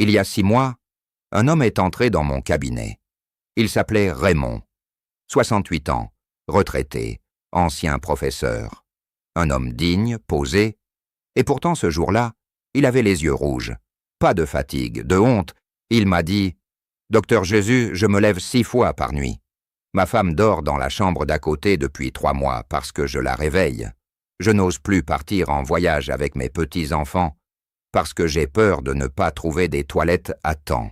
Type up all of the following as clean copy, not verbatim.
Il y a 6 mois, un homme est entré dans mon cabinet. Il s'appelait Raymond, 68 ans, retraité, ancien professeur. Un homme digne, posé, et pourtant ce jour-là, il avait les yeux rouges. Pas de fatigue, de honte. Il m'a dit « Docteur Jésus, je me lève 6 fois par nuit. Ma femme dort dans la chambre d'à côté depuis 3 mois parce que je la réveille. Je n'ose plus partir en voyage avec mes petits-enfants parce que j'ai peur de ne pas trouver des toilettes à temps.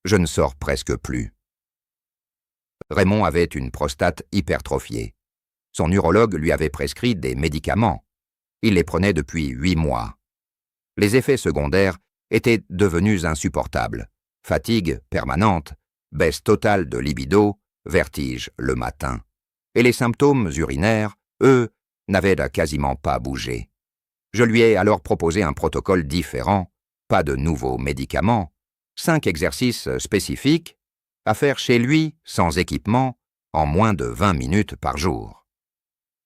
Je ne sors presque plus. » Raymond avait une prostate hypertrophiée. Son urologue lui avait prescrit des médicaments. Il les prenait depuis 8 mois. Les effets secondaires étaient devenus insupportables. Fatigue permanente, baisse totale de libido, vertige le matin. Et les symptômes urinaires, eux, n'avaient quasiment pas bougé. Je lui ai alors proposé un protocole différent, pas de nouveaux médicaments, 5 exercices spécifiques, à faire chez lui, sans équipement, en moins de 20 minutes par jour.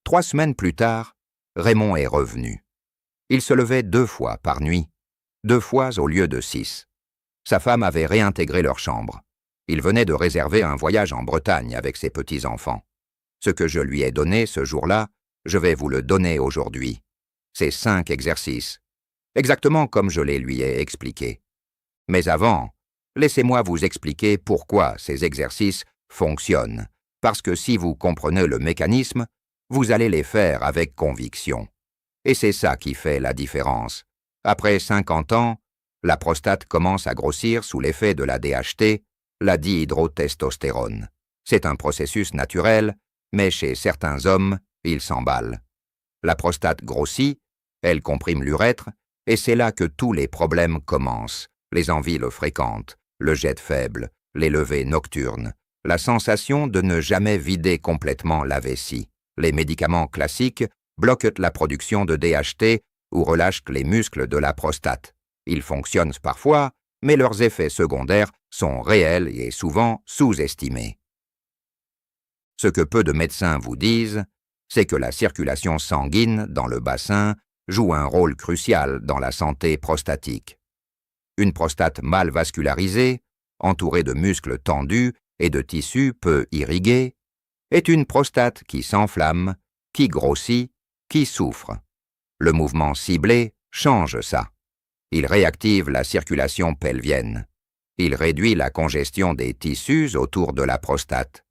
3 semaines plus tard, Raymond est revenu. Il se levait 2 fois par nuit, 2 fois au lieu de 6. Sa femme avait réintégré leur chambre. Il venait de réserver un voyage en Bretagne avec ses petits-enfants. Ce que je lui ai donné ce jour-là, je vais vous le donner aujourd'hui. Ces 5 exercices, exactement comme je les lui ai expliqués. Mais avant, laissez-moi vous expliquer pourquoi ces exercices fonctionnent, parce que si vous comprenez le mécanisme, vous allez les faire avec conviction. Et c'est ça qui fait la différence. Après 50 ans, la prostate commence à grossir sous l'effet de la DHT, la dihydrotestostérone. C'est un processus naturel, mais chez certains hommes, il s'emballe. La prostate grossit, elle comprime l'urètre, et c'est là que tous les problèmes commencent. Les envies le fréquentent, le jet faible, les levées nocturnes, la sensation de ne jamais vider complètement la vessie. Les médicaments classiques bloquent la production de DHT ou relâchent les muscles de la prostate. Ils fonctionnent parfois, mais leurs effets secondaires sont réels et souvent sous-estimés. Ce que peu de médecins vous disent, c'est que la circulation sanguine dans le bassin joue un rôle crucial dans la santé prostatique. Une prostate mal vascularisée, entourée de muscles tendus et de tissus peu irrigués, est une prostate qui s'enflamme, qui grossit, qui souffre. Le mouvement ciblé change ça. Il réactive la circulation pelvienne. Il réduit la congestion des tissus autour de la prostate.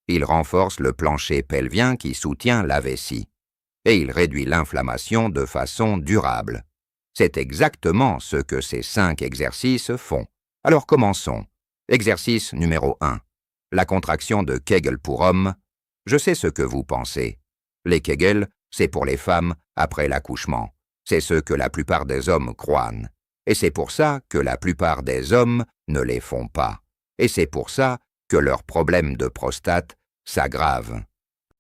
Il renforce le plancher pelvien qui soutient la vessie. Et il réduit l'inflammation de façon durable. C'est exactement ce que ces 5 exercices font. Alors commençons. Exercice numéro 1. La contraction de Kegel pour hommes. Je sais ce que vous pensez. Les Kegel, c'est pour les femmes après l'accouchement. C'est ce que la plupart des hommes croient. Et c'est pour ça que la plupart des hommes ne les font pas. Et c'est pour ça que leurs problèmes de prostate s'aggravent.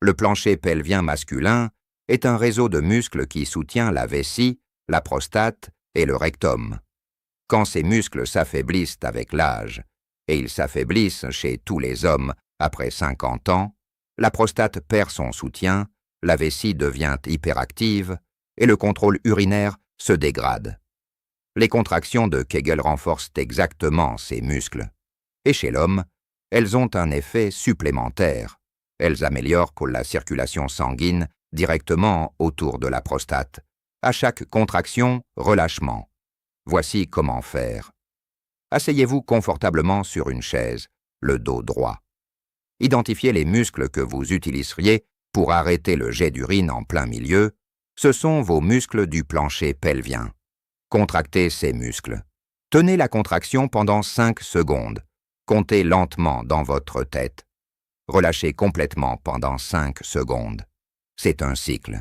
Le plancher pelvien masculin est un réseau de muscles qui soutient la vessie, la prostate et le rectum. Quand ces muscles s'affaiblissent avec l'âge, et ils s'affaiblissent chez tous les hommes après 50 ans, la prostate perd son soutien, la vessie devient hyperactive et le contrôle urinaire se dégrade. Les contractions de Kegel renforcent exactement ces muscles. Et chez l'homme, elles ont un effet supplémentaire. Elles améliorent la circulation sanguine directement autour de la prostate. À chaque contraction, relâchement. Voici comment faire. Asseyez-vous confortablement sur une chaise, le dos droit. Identifiez les muscles que vous utiliseriez pour arrêter le jet d'urine en plein milieu. Ce sont vos muscles du plancher pelvien. Contractez ces muscles. Tenez la contraction pendant 5 secondes. Comptez lentement dans votre tête. Relâchez complètement pendant 5 secondes. C'est un cycle.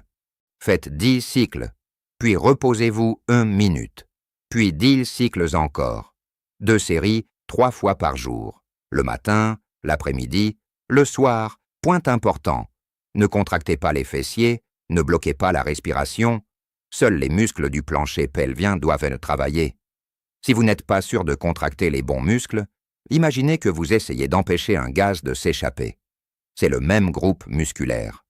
Faites 10 cycles, puis reposez-vous 1 minute, puis 10 cycles encore. 2 séries 3 fois par jour. Le matin, l'après-midi, le soir. Point important. Ne contractez pas les fessiers, ne bloquez pas la respiration. Seuls les muscles du plancher pelvien doivent travailler. Si vous n'êtes pas sûr de contracter les bons muscles, imaginez que vous essayez d'empêcher un gaz de s'échapper. C'est le même groupe musculaire.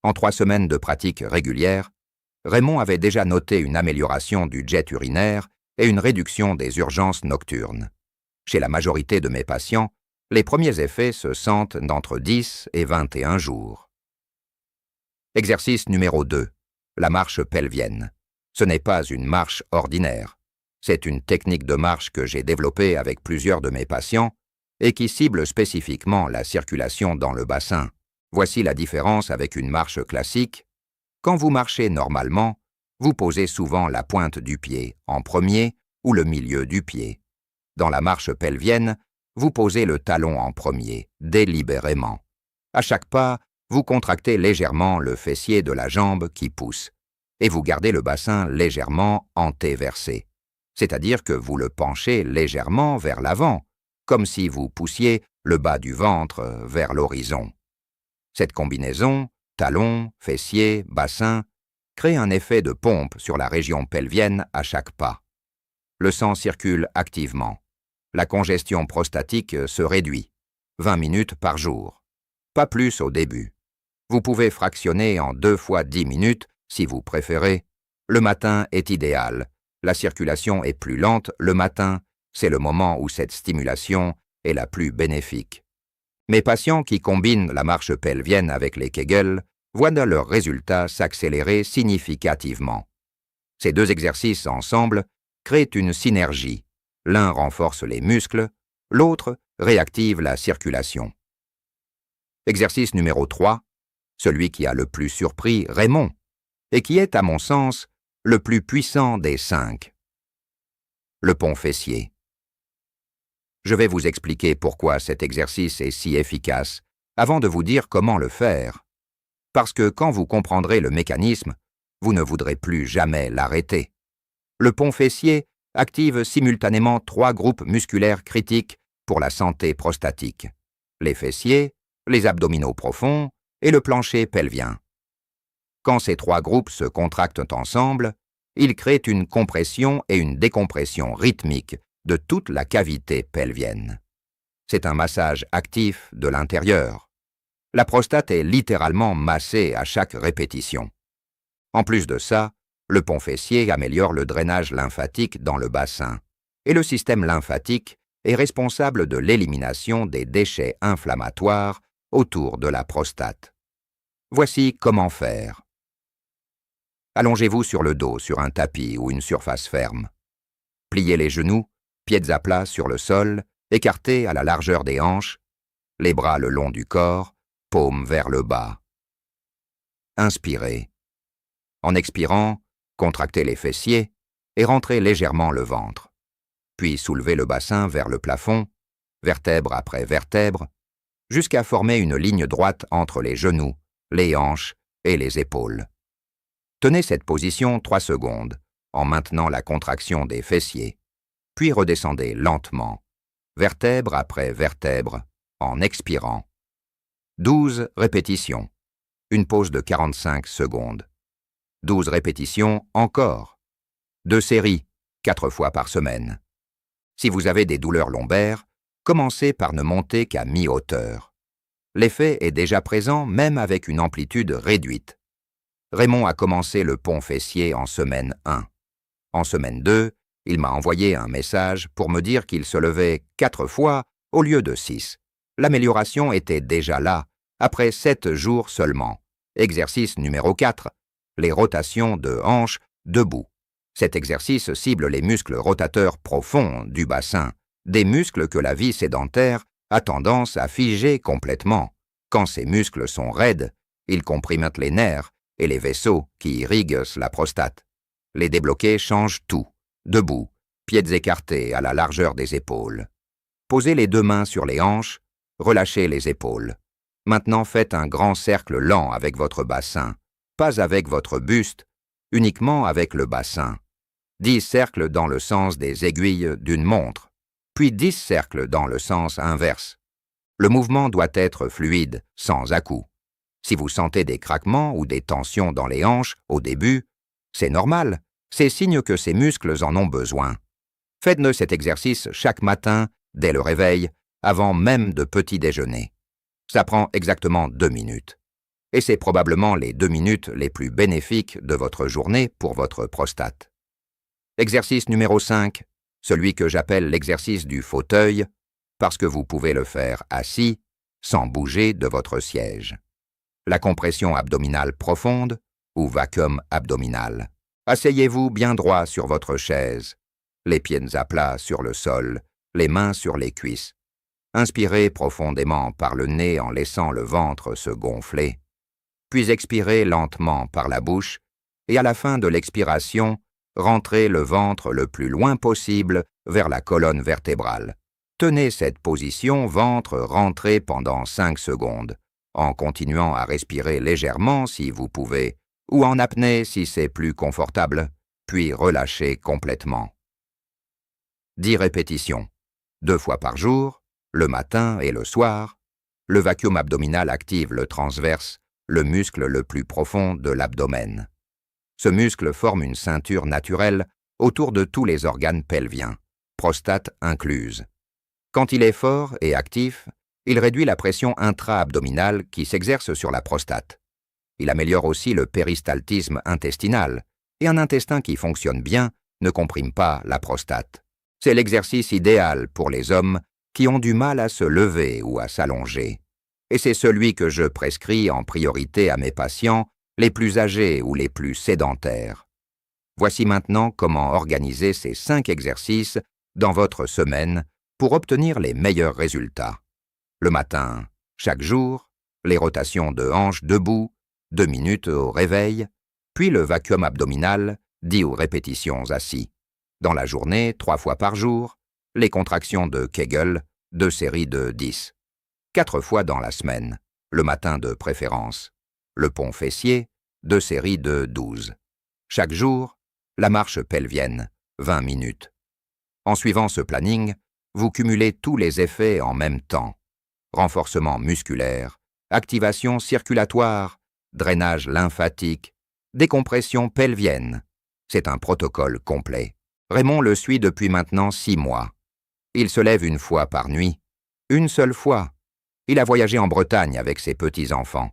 En 3 semaines de pratique régulière, Raymond avait déjà noté une amélioration du jet urinaire et une réduction des urgences nocturnes. Chez la majorité de mes patients, les premiers effets se sentent d'entre 10 et 21 jours. Exercice numéro 2. La marche pelvienne. Ce n'est pas une marche ordinaire. C'est une technique de marche que j'ai développée avec plusieurs de mes patients et qui cible spécifiquement la circulation dans le bassin. Voici la différence avec une marche classique. Quand vous marchez normalement, vous posez souvent la pointe du pied en premier ou le milieu du pied. Dans la marche pelvienne, vous posez le talon en premier, délibérément. À chaque pas, vous contractez légèrement le fessier de la jambe qui pousse, et vous gardez le bassin légèrement antéversé, c'est-à-dire que vous le penchez légèrement vers l'avant, comme si vous poussiez le bas du ventre vers l'horizon. Cette combinaison, talon, fessier, bassin, crée un effet de pompe sur la région pelvienne à chaque pas. Le sang circule activement. La congestion prostatique se réduit, 20 minutes par jour. Pas plus au début. Vous pouvez fractionner en 2 fois 10 minutes, si vous préférez. Le matin est idéal. La circulation est plus lente le matin, c'est le moment où cette stimulation est la plus bénéfique. Mes patients qui combinent la marche pelvienne avec les Kegel voient leurs résultats s'accélérer significativement. Ces deux exercices ensemble créent une synergie. L'un renforce les muscles, l'autre réactive la circulation. Exercice numéro 3, celui qui a le plus surpris Raymond, et qui est, à mon sens, le plus puissant des 5. Le pont fessier. Je vais vous expliquer pourquoi cet exercice est si efficace, avant de vous dire comment le faire. Parce que quand vous comprendrez le mécanisme, vous ne voudrez plus jamais l'arrêter. Le pont fessier active simultanément 3 groupes musculaires critiques pour la santé prostatique: les fessiers, les abdominaux profonds et le plancher pelvien. Quand ces 3 groupes se contractent ensemble, ils créent une compression et une décompression rythmique de toute la cavité pelvienne. C'est un massage actif de l'intérieur. La prostate est littéralement massée à chaque répétition. En plus de ça, le pont fessier améliore le drainage lymphatique dans le bassin, et le système lymphatique est responsable de l'élimination des déchets inflammatoires autour de la prostate. Voici comment faire. Allongez-vous sur le dos sur un tapis ou une surface ferme. Pliez les genoux, pieds à plat sur le sol, écartés à la largeur des hanches, les bras le long du corps, paumes vers le bas. Inspirez. En expirant, contractez les fessiers et rentrez légèrement le ventre. Puis soulevez le bassin vers le plafond, vertèbre après vertèbre, jusqu'à former une ligne droite entre les genoux, les hanches et les épaules. Tenez cette position 3 secondes, en maintenant la contraction des fessiers, puis redescendez lentement, vertèbre après vertèbre, en expirant. 12 répétitions. Une pause de 45 secondes. 12 répétitions encore. 2 séries, 4 fois par semaine. Si vous avez des douleurs lombaires, commencez par ne monter qu'à mi-hauteur. L'effet est déjà présent même avec une amplitude réduite. Raymond a commencé le pont fessier en semaine 1. En semaine 2, il m'a envoyé un message pour me dire qu'il se levait 4 fois au lieu de 6. L'amélioration était déjà là, après 7 jours seulement. Exercice numéro 4. Les rotations de hanches debout. Cet exercice cible les muscles rotateurs profonds du bassin, des muscles que la vie sédentaire a tendance à figer complètement. Quand ces muscles sont raides, ils compriment les nerfs et les vaisseaux qui irriguent la prostate. Les débloquer change tout. Debout, pieds écartés à la largeur des épaules. Posez les 2 mains sur les hanches, relâchez les épaules. Maintenant faites un grand cercle lent avec votre bassin, pas avec votre buste, uniquement avec le bassin. 10 cercles dans le sens des aiguilles d'une montre, puis 10 cercles dans le sens inverse. Le mouvement doit être fluide, sans à-coups. Si vous sentez des craquements ou des tensions dans les hanches au début, c'est normal, c'est signe que ces muscles en ont besoin. Faites-le cet exercice chaque matin, dès le réveil, avant même de petit déjeuner. Ça prend exactement 2 minutes. Et c'est probablement les 2 minutes les plus bénéfiques de votre journée pour votre prostate. Exercice numéro 5, celui que j'appelle l'exercice du fauteuil, parce que vous pouvez le faire assis, sans bouger de votre siège. La compression abdominale profonde ou vacuum abdominal. Asseyez-vous bien droit sur votre chaise, les pieds à plat sur le sol, les mains sur les cuisses. Inspirez profondément par le nez en laissant le ventre se gonfler, puis expirez lentement par la bouche et à la fin de l'expiration, rentrez le ventre le plus loin possible vers la colonne vertébrale. Tenez cette position ventre rentré pendant 5 secondes, en continuant à respirer légèrement si vous pouvez, ou en apnée si c'est plus confortable, puis relâchez complètement. 10 répétitions, 2 fois par jour, le matin et le soir. Le vacuum abdominal active le transverse, le muscle le plus profond de l'abdomen. Ce muscle forme une ceinture naturelle autour de tous les organes pelviens, prostate incluse. Quand il est fort et actif, il réduit la pression intra-abdominale qui s'exerce sur la prostate. Il améliore aussi le péristaltisme intestinal, et un intestin qui fonctionne bien ne comprime pas la prostate. C'est l'exercice idéal pour les hommes qui ont du mal à se lever ou à s'allonger. Et c'est celui que je prescris en priorité à mes patients les plus âgés ou les plus sédentaires. Voici maintenant comment organiser ces 5 exercices dans votre semaine pour obtenir les meilleurs résultats. Le matin, chaque jour, les rotations de hanches debout, 2 minutes au réveil, puis le vacuum abdominal, 10 répétitions assis. Dans la journée, 3 fois par jour, les contractions de Kegel, 2 séries de 10. 4 fois dans la semaine, le matin de préférence. Le pont fessier, 2 séries de 12. Chaque jour, la marche pelvienne, 20 minutes. En suivant ce planning, vous cumulez tous les effets en même temps. Renforcement musculaire, activation circulatoire, drainage lymphatique, décompression pelvienne. C'est un protocole complet. Raymond le suit depuis maintenant 6 mois. Il se lève 1 fois par nuit. 1 seule fois. Il a voyagé en Bretagne avec ses petits-enfants.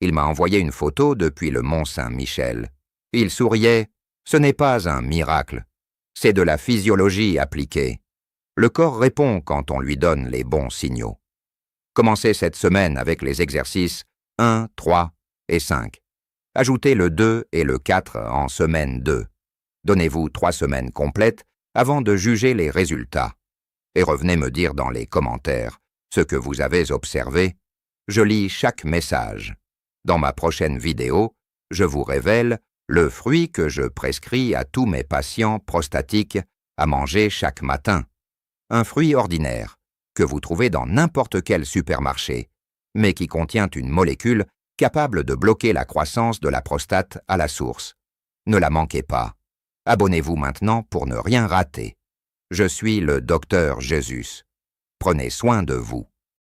Il m'a envoyé une photo depuis le Mont Saint-Michel. Il souriait. Ce n'est pas un miracle. C'est de la physiologie appliquée. Le corps répond quand on lui donne les bons signaux. Commencez cette semaine avec les exercices 1, 3 et 5. Ajoutez le 2 et le 4 en semaine 2. Donnez-vous 3 semaines complètes avant de juger les résultats. Et revenez me dire dans les commentaires ce que vous avez observé. Je lis chaque message. Dans ma prochaine vidéo, je vous révèle le fruit que je prescris à tous mes patients prostatiques à manger chaque matin. Un fruit ordinaire, que vous trouvez dans n'importe quel supermarché, mais qui contient une molécule capable de bloquer la croissance de la prostate à la source. Ne la manquez pas. Abonnez-vous maintenant pour ne rien rater. Je suis le Docteur Jésus. Prenez soin de vous.